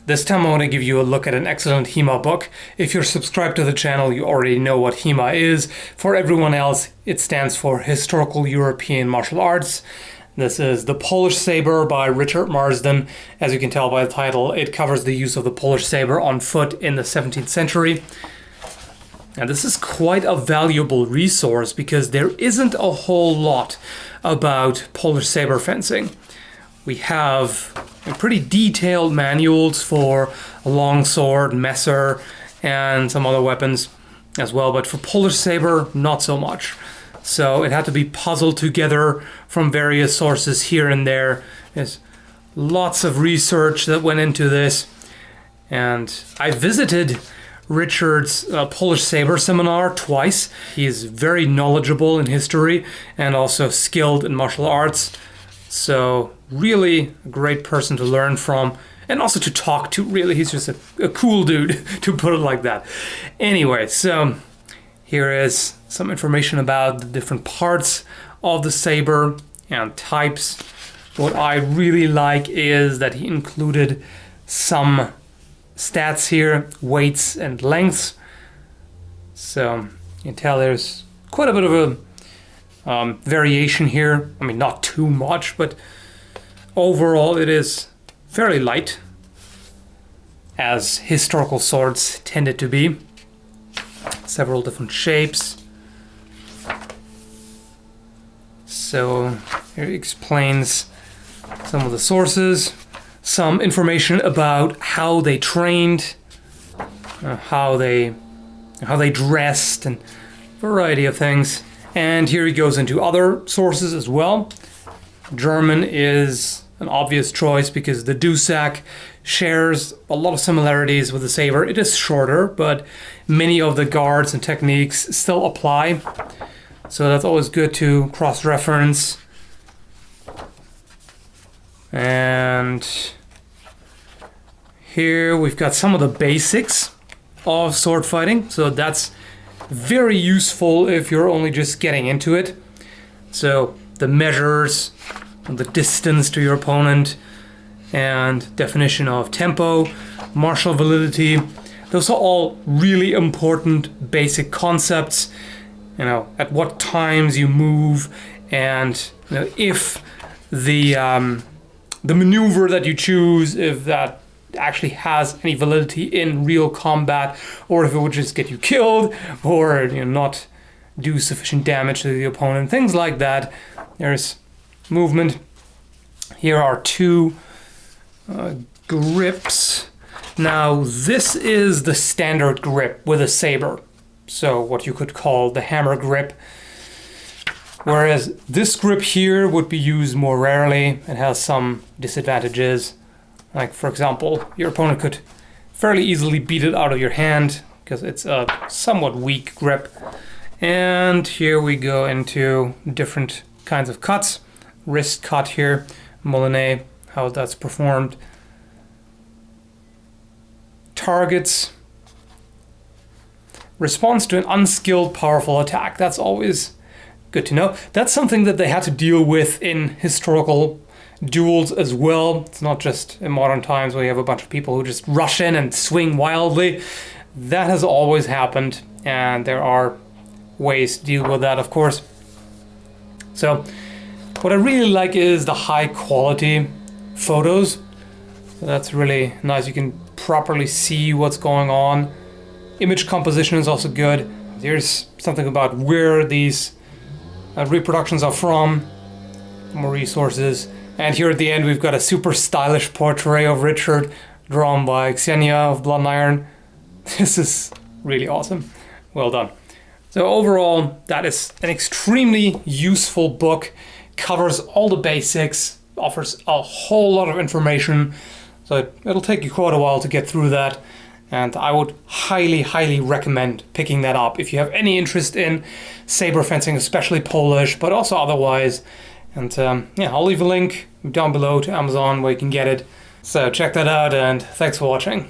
This time I want to give you a look at an excellent HEMA book. If you're subscribed to the channel, you already know what HEMA is. For everyone else, it stands for Historical European Martial Arts. This is The Polish Saber by Richard Marsden. As you can tell by the title, it covers the use of the Polish saber on foot in the 17th century. And this is quite a valuable resource because there isn't a whole lot about Polish saber fencing. We have pretty detailed manuals for a longsword, messer, and some other weapons as well, but for Polish saber, not so much. So it had to be puzzled together from various sources here and there. There's lots of research that went into this, and I visited Richard's Polish saber seminar twice. He is very knowledgeable in history and also skilled in martial arts. So really a great person to learn from and also to talk to. Really, he's just a cool dude, to put it like that. Anyway, so here is some information about the different parts of the saber and types. What I really like is that he included some stats here, weights and lengths. So you can tell there's quite a bit of a variation here. I mean, not too much, but overall it is fairly light, as historical swords tended to be. Several different shapes. So here it explains some of the sources, some information about how they trained, how they dressed, and a variety of things. And here he goes into other sources as well. German is an obvious choice because the Dusak shares a lot of similarities with the saber. It is shorter, but many of the guards and techniques still apply. So that's always good to cross-reference. And here we've got some of the basics of sword fighting. So that's very useful if you're only just getting into it. So the measures, the distance to your opponent, and definition of tempo, martial validity. Those are all really important basic concepts. You know, at what times you move, and you know, if the maneuver that you choose, if that actually has any validity in real combat, or if it would just get you killed, or not do sufficient damage to the opponent, things like that. There's movement. Here are two grips. Now this is the standard grip with a saber, so what you could call the hammer grip, whereas this grip here would be used more rarely. It has some disadvantages. Like, for example, your opponent could fairly easily beat it out of your hand because it's a somewhat weak grip. And here we go into different kinds of cuts. Wrist cut here, Molinet, how that's performed. Targets. Response to an unskilled, powerful attack. That's always good to know. That's something that they had to deal with in historical duels as well. It's not just in modern times where you have a bunch of people who just rush in and swing wildly. That has always happened, and there are ways to deal with that, of course. So what I really like is the high quality photos. So that's really nice. You can properly see what's going on. Image composition is also good. There's something about where these reproductions are from. More resources. And here at the end we've got a super stylish portrait of Richard drawn by Xenia of Blood and Iron. This is really awesome. Well done. So overall, that is an extremely useful book. Covers all the basics, offers a whole lot of information. So it'll take you quite a while to get through that. And I would highly, highly recommend picking that up if you have any interest in saber fencing, especially Polish, but also otherwise. And yeah, I'll leave a link down below to Amazon where you can get it. So check that out, and thanks for watching.